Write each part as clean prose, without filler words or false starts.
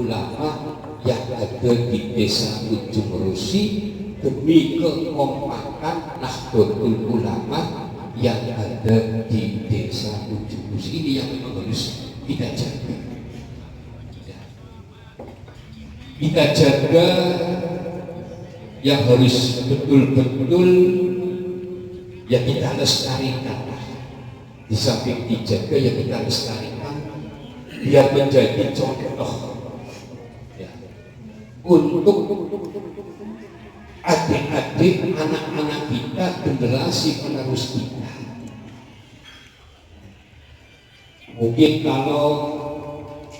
ulama yang ada di desa Ujung Rusi demi kekompakan Nahdlatul Ulama yang ada di desa Ujung Rusi. Ini yang memang harus kita jaga. Kita jaga yang harus betul-betul ya kita lestarikan. Di samping dijaga ya kita lestarikan biar menjadi contoh ya, untuk adik-adik anak-anak kita, generasi penerus kita. Mungkin kalau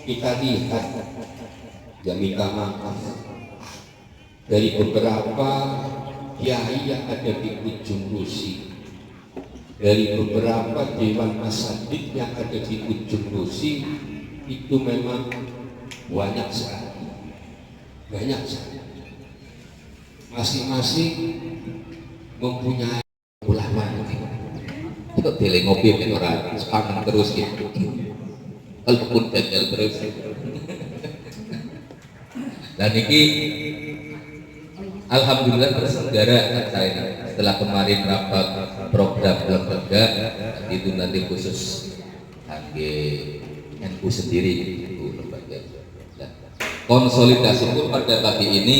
kita lihat ya minta maaf dari beberapa kiai yang ada di Ujung Rusi, dari beberapa dewan asatidz yang ada di Ujung Rusi, itu memang banyak sekali, masing-masing mempunyai ulama. Itu tele ngopi kan orang sepanjang terus gitu, walaupun gagal terus. Dan ini alhamdulillah terselenggara saya setelah kemarin rapat program lembaga itu nanti khusus NU sendiri itu lembaga. Konsolidasi pun pada pagi ini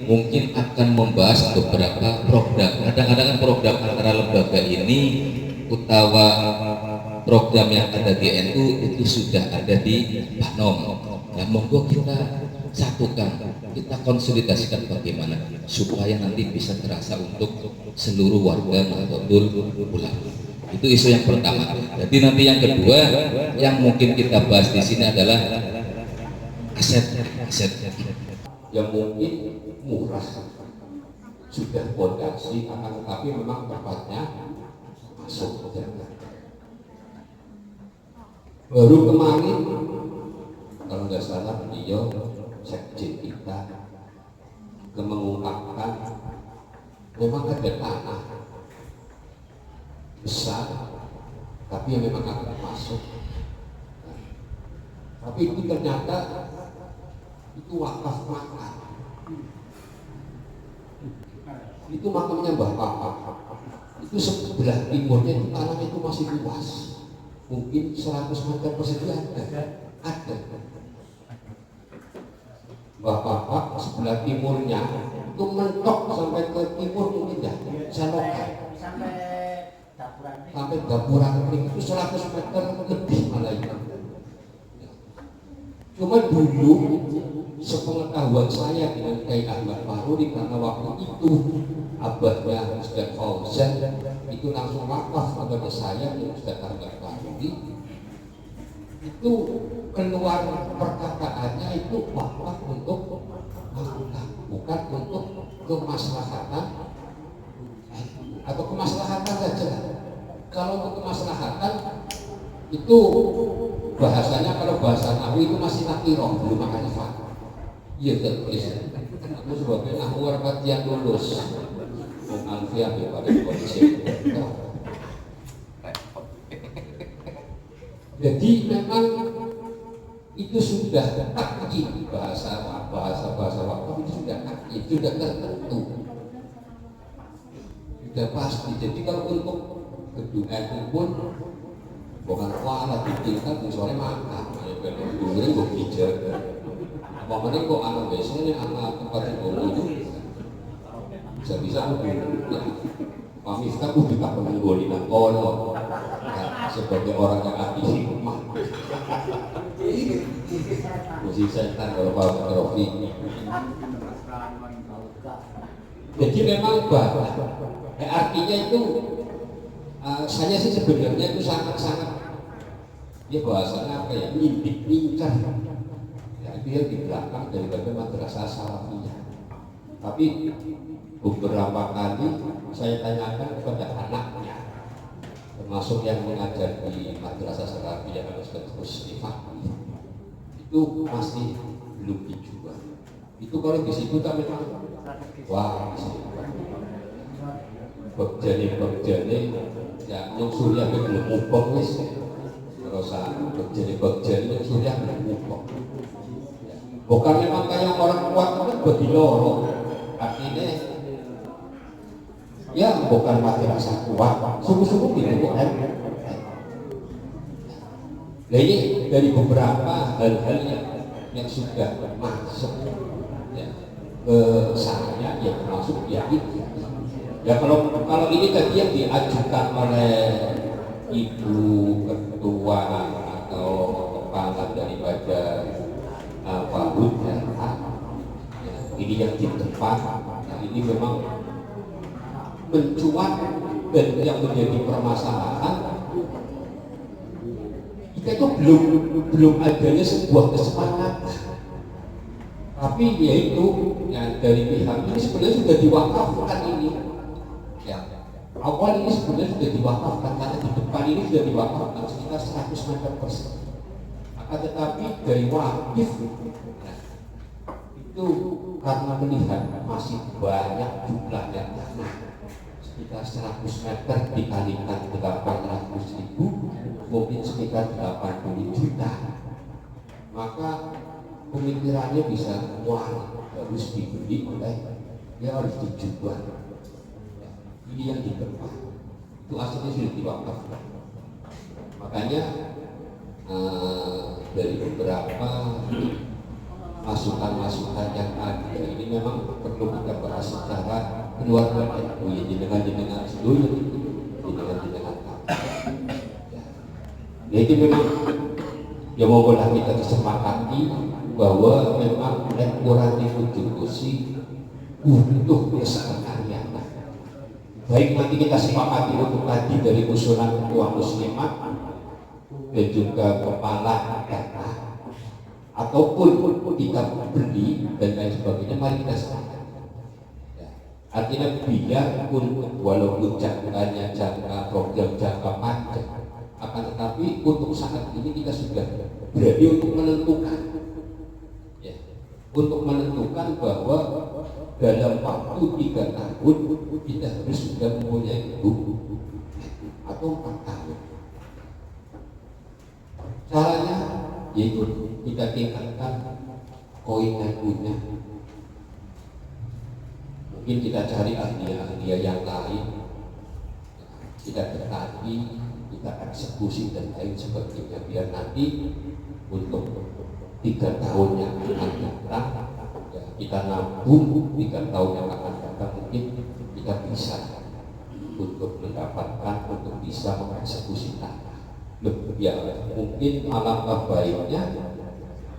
mungkin akan membahas beberapa program. Kadang-kadang kan program antara lembaga ini utawa program yang ada di NU itu sudah ada di Panom. Nah, monggo kita satukan, kita konsolidasikan bagaimana supaya nanti bisa terasa untuk seluruh warga Nahdlatul Ulama. Itu isu yang pertama. Jadi nanti yang kedua yang mungkin kita bahas di sini adalah aset yang mungkin murah, sudah fondasi, akan tetapi memang tempatnya masuk. Baru kemarin kalau nggak salah beliau sekjen kita mengungkapkan memang ada tanah besar tapi yang memang akan masuk, tapi itu ternyata itu wakaf makam, itu makamnya Mbah Papa, itu sebelah timurnya itu tanahnya itu masih luas, mungkin 100 meter persegi ada. Mbah Papa sebelah timurnya itu mentok sampai ke timur mungkin ya, Selokan sampai Gapura Kering itu 100 meter lebih malah itu. Cuma dulu sepengetahuan saya dengan Kiai Ahmad Faruri, karena waktu itu abahnya Ustaz Fauzan itu langsung wakaf kepada saya dan Ustaz Ahmad Faruri, itu keluar perkataannya itu wakaf untuk masukan, bukan untuk kemaslahatan atau kemaslahatan saja. Kalau untuk kemaslahatan itu bahasanya, kalau bahasa Nabi itu masih nakiroh, belum makanya fakta. Iya tertulis. Aku sebagai ahli warkat yang lulus mengalfiah pada kondisi. Jadi memang itu sudah takyid, bahasa wakaf itu sudah takyid, sudah tertentu, sudah pasti. Jadi kalau untuk gedung NU pun bukan kuala ditingkat sore makan, kemudian gue pijar. Apalagi kok anak biasanya anak tempat yang itu bisa-bisa Pak Miftah aku juga menggoli dan kono sebagai orang yang ahli hikmah. Mesti setan kalau Pak Rofi. Jadi memang artinya itu saya sih sebenarnya itu sangat-sangat ya bahasanya apa ya, ngincar ya, dia di belakang daripada madrasah salafiyah. Tapi beberapa kali saya tanyakan kepada anaknya, termasuk yang mengajar di madrasah salafiyah Ustaz Husni Fakih, itu masih belum dijual. Itu kalau di situ kan memang wah berjani ya yang surya belum mubok wis terus berjani yang surya belum mubok ya, Bukan memang kayak orang kuat kan bagi loro. Artinya ya bukan mati rasa kuat, sungguh-sungguh gitu kan. Nah ini dari beberapa hal-hal yang sudah masuk ya, ke saya ya termasuk ya itu. Ya kalau ini tadi yang diajukan oleh ibu ketua atau kepala daripada Pak Bud ya, ini yang di depan, nah ini memang mencuat dan yang menjadi permasalahan kita itu belum adanya sebuah kesepakatan, tapi yaitu ya, dari pihak ini sebenarnya sudah diwakafkan ini ya, awal ini sebenarnya sudah diwakafkan karena di depan ini sudah diwakafkan sekitar 100 meter persegi, akan tetapi dari wakif nah, itu karena melihat masih banyak jumlahnya sekitar 100 meter dikalikan 800.000 mungkin sekitar 80 juta, maka pemikirannya bisa wah harus dibeli oleh dia harus dijual. Ini yang di depan itu aslinya sudah diwakafkan, makanya dari beberapa masukan-masukan yang ada ini memang perlu kita bahas secara keluarga ya jenengan seluruh jenengan ya itu memang ya monggolah kita kesepakati bahwa memang kurang konstitusi untuk kesehatan baik nanti kita sepakati untuk tadi dari usulan ketua muslimat dan juga kepala daerah ataupun kita beli dan lain sebagainya, mari kita sepakat ya. Artinya biar untuk walaupun jangkanya jangka program jangka panjang, akan tetapi untuk saat ini kita sudah berani untuk menentukan ya, untuk menentukan bahwa dalam waktu 3 tahun kita harus sudah mempunyai buku atau 4 tahun. Caranya yaitu kita tingkatkan koin-koinnya. Mungkin kita cari ahli-ahli yang lain, kita dekati, kita eksekusi dan lain sebagainya biar nanti untuk 3 tahun yang akan datang ya, kita nabung 3 tahun yang akan datang mungkin kita bisa untuk mendapatkan untuk bisa mengeksekusi tanah. Ya mungkin alangkah baiknya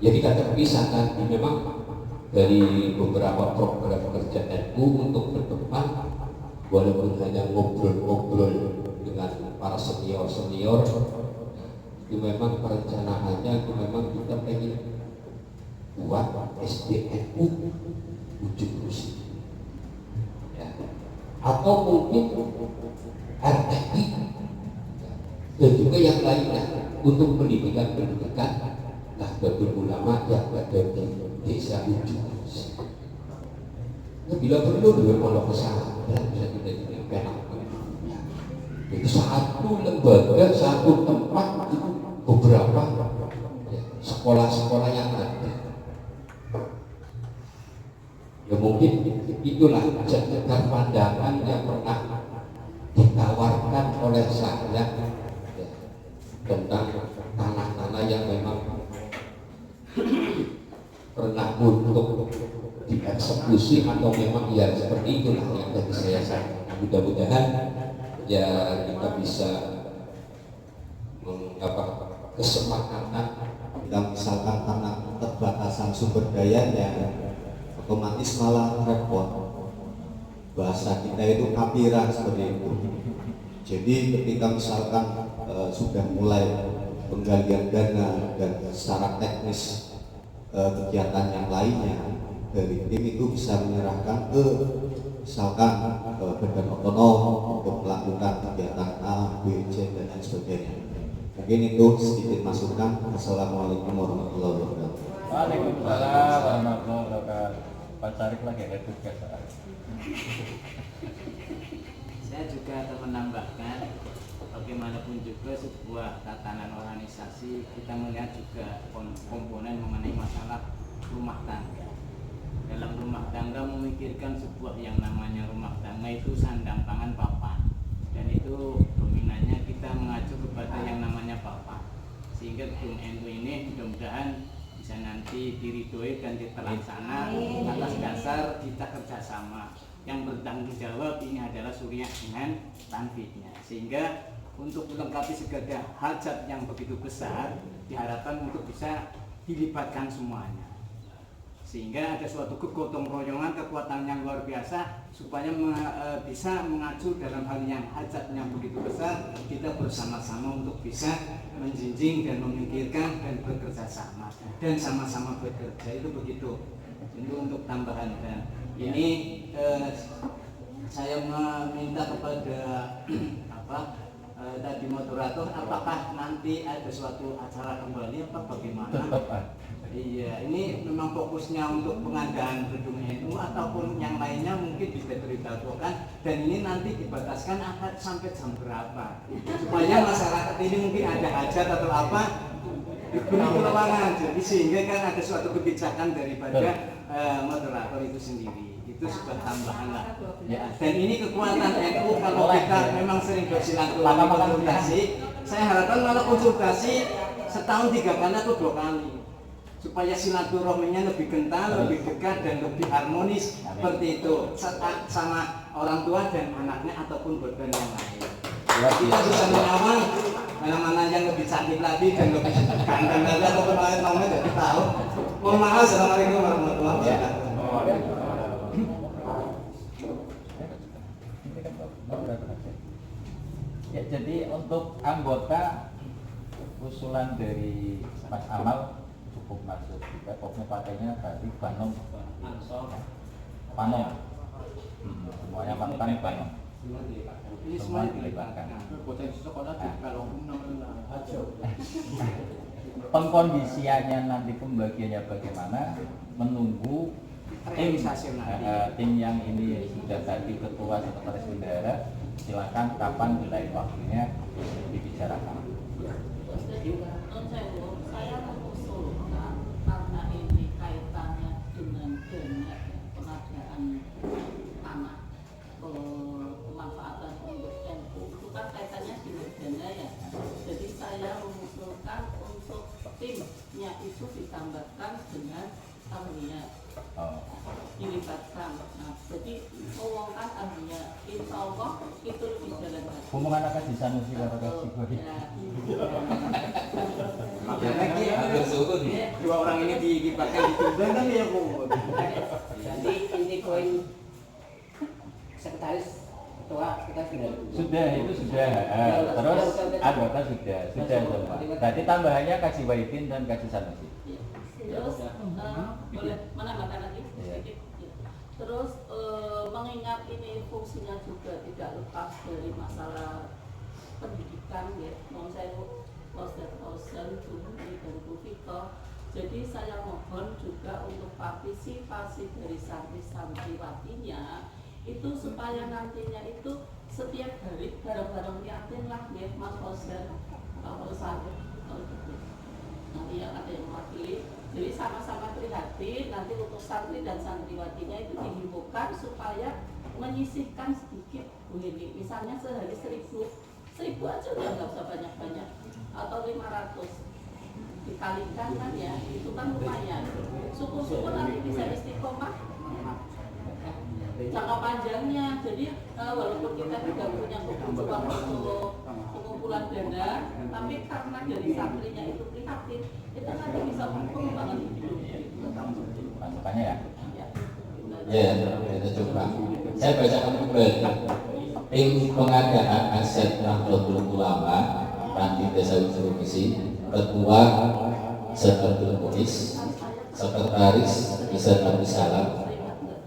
ya kita terpisahkan memang dari beberapa program kerja NU untuk ke depan walaupun hanya ngobrol-ngobrol dengan para senior itu memang perencanaannya itu memang kita pengen buat SDNU wujud Rusi ya. Atau mungkin RTI dan juga yang lainnya untuk pendidikan Nahdlatul Ulama yang ada di desa wujud Rusi. Nah, bila perlu dengan pondok pesantren bisa kita jadi penak. Itu satu lembaga, satu tempat itu beberapa ya, sekolah-sekolah yang ada. Ya mungkin itulah jangkar pandangan yang pernah ditawarkan oleh saya ya, tentang tanah-tanah yang memang pernah untuk dieksekusi atau memang ya seperti itulah yang tadi saya sampaikan. Mudah-mudahan ya kita bisa kesepakatan dan misalkan karena keterbatasan sumber dayanya otomatis malah repot, bahasa kita itu kapiran seperti itu. Jadi ketika misalkan sudah mulai penggalian dana dan secara teknis kegiatan yang lainnya dari tim itu bisa menyerahkan ke misalkan badan otonom untuk melakukan kegiatan A, B, C dan lain sebagainya. Mungkin itu sedikit masukan. Assalamualaikum warahmatullahi wabarakatuh. Waalaikumsalam warahmatullahi wabarakatuh. Pak Syarif lagi ada tugas. Saya juga akan menambahkan bagaimanapun juga sebuah tatanan organisasi kita melihat juga komponen mengenai masalah rumah tangga. Dalam rumah tangga memikirkan sebuah yang namanya rumah tangga itu sandang pangan papan, dan itu dominannya kita mengacu kepada yang namanya papan, sehingga gedung NU ini mudah-mudahan bisa nanti diridhoi dan terlaksana atas dasar kita kerjasama. Yang bertanggung jawab ini adalah Suriah dengan Tanfidnya, sehingga untuk melengkapi segala hajat yang begitu besar diharapkan untuk bisa dilibatkan semuanya, sehingga ada suatu kegotong royongan, kekuatan yang luar biasa supaya bisa mengacu dalam hal yang hajat yang begitu besar, kita bersama-sama untuk bisa menjunjung dan memikirkan dan bekerja sama dan sama-sama bekerja, itu begitu. Itu untuk tambahan. Dan ini saya meminta kepada tadi moderator, apakah nanti ada suatu acara kembali apa bagaimana? Iya, ini memang fokusnya untuk pengadaan gedung NU ataupun yang lainnya mungkin bisa diberitahukan, dan ini nanti dibataskan akan sampai jam berapa supaya masyarakat ini mungkin ada hajat atau apa diberi ruangan, jadi sehingga kan ada suatu kebijakan daripada moderator itu sendiri. Itu sebuah tambahan lah. Ya, dan ini kekuatan NU kalau kita memang sering bersilaturahmi konsultasi, saya harapkan malah konsultasi setahun 3 kali atau 2 kali, supaya silaturahminya lebih kental, lebih dekat dan lebih harmonis seperti itu sama orang tua dan anaknya ataupun korban yang lain. Kita bisa menyawang mana-mana yang lebih cantik lagi dan lebih ganteng lagi ataupun lain namanya jadi tahu. Mohon maaf. Assalamualaikum warahmatullahi wabarakatuh. Ya, jadi untuk anggota usulan dari Mas Amal cukup masuk juga. Pokoknya pakainya berarti Panom. Semuanya Panom. Semua dilibatkan. Pengkondisiannya nanti pembagiannya bagaimana, menunggu tim yang ini sudah tadi ketua sekretaris bendahara, silakan kapan mulai waktunya dibicarakan. Saya mengusulkan karena ini kaitannya dengan dana pengadaan tanah pemanfaatan untuk NU, itu kan kaitannya dengan dana ya. Jadi saya mengusulkan untuk timnya itu ditambahkan dengan ahlinya, dilibatkan. Nah, jadi mewongkan ahlinya, insya Allah itu lebih jalan lagi. Hubungan akan di sana sih kalau Dua orang ini dilibatkan di tujuan kan ya Bu. Jadi ini koin sekretaris ketua kita sudah itu sudah. Terus anggota sudah semua. Berarti tambahannya Kaji Wahidin dan Kaji Sanusi. Terus boleh menambahkan lagi sedikit. Terus mengingat ini fungsinya juga tidak lepas dari masalah pendidikan ya. Saya dan Bu Vito. Jadi saya mohon juga untuk partisipasi dari santri-santriwatinya itu supaya nantinya itu setiap hari bareng-bareng yakin lah ya Mas Ozer, Pak Ozer, nanti yang ada yang mewakili. Jadi sama-sama prihatin, nanti untuk santri dan santriwatinya itu dihimbaukan supaya menyisihkan sedikit Bu Heni. Misalnya sehari 1000 aja udah nggak usah banyak-banyak, atau 500 dikalikan kan ya, itu kan lumayan. Syukur-syukur nanti bisa istiqomah jangka panjangnya. Jadi walaupun kita tidak punya kebutuhan untuk pengumpulan dana, tapi karena dari santrinya itu prihatin, itu nanti bisa pengembangan hidup. Masukannya ya. Ya, kita coba. Saya bacakan kembali. Tim pengadaan aset Nahdlatul Ulama Ranti Desa Wisnu Misi, Ketua Sekretaris Muis, Sekretaris Isar Abdul Salam,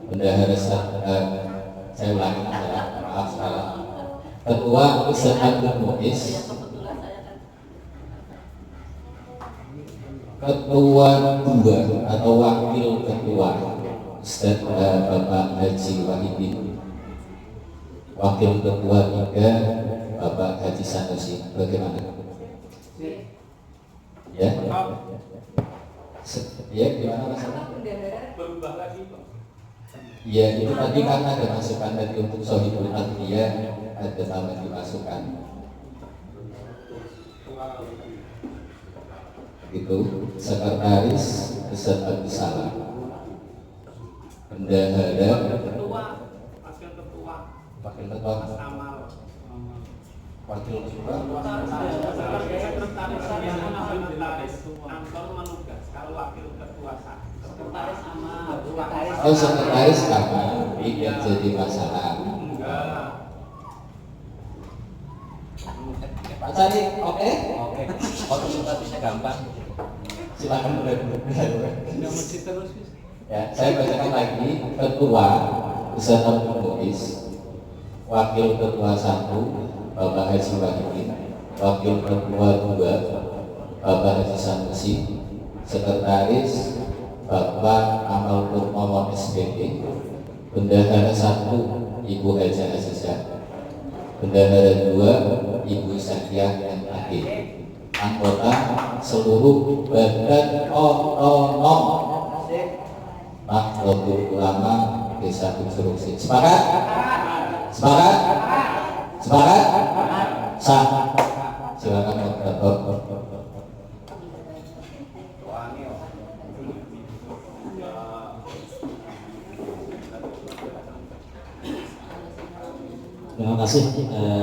Bendahara saya ulangi maaf salah. Ketua Isar Abdul Muis, Ketua 2 atau Wakil Ketua Ustaz Bapak Haji Wahidin, Wakil Ketua 3 Bapak Haji Sanusi. Bagaimana? Ya. Ya, gimana Mas? Berubah lagi kok. Ya, itu tadi kan ada masukan tadi untuk Sohibul Adliyah, ada tambahan dimasukkan. Itu sekretaris beserta salah. Bendahara, Ketua, wakil ketua, wakil ketua, Mas Amal. wakil ketua, Sekretaris kantor menugas. Kalau wakil ketua Sekretaris amal. oh sekretaris sama, tidak jadi masalah. Pak Cari, oke? Oke, konsultasinya gampang. Silakan Tidak mesti terus. Ya, saya bacakan lagi. Ketua beserta pengurus, wakil ketua 1 Bapak Haji Wahidin, wakil ketua 2 Bapak Haji Sanusi, sekretaris Bapak Amal Purnomo SPD, bendahara 1 Ibu Haja Azizah, bendahara 2 Ibu Sakiah MAD, anggota seluruh badan otonom Nahdlatul Ulama Desa Bujurungsik. Sepakat? Sepakat? Sepakat? Sah. Silakan moderator. Terima kasih.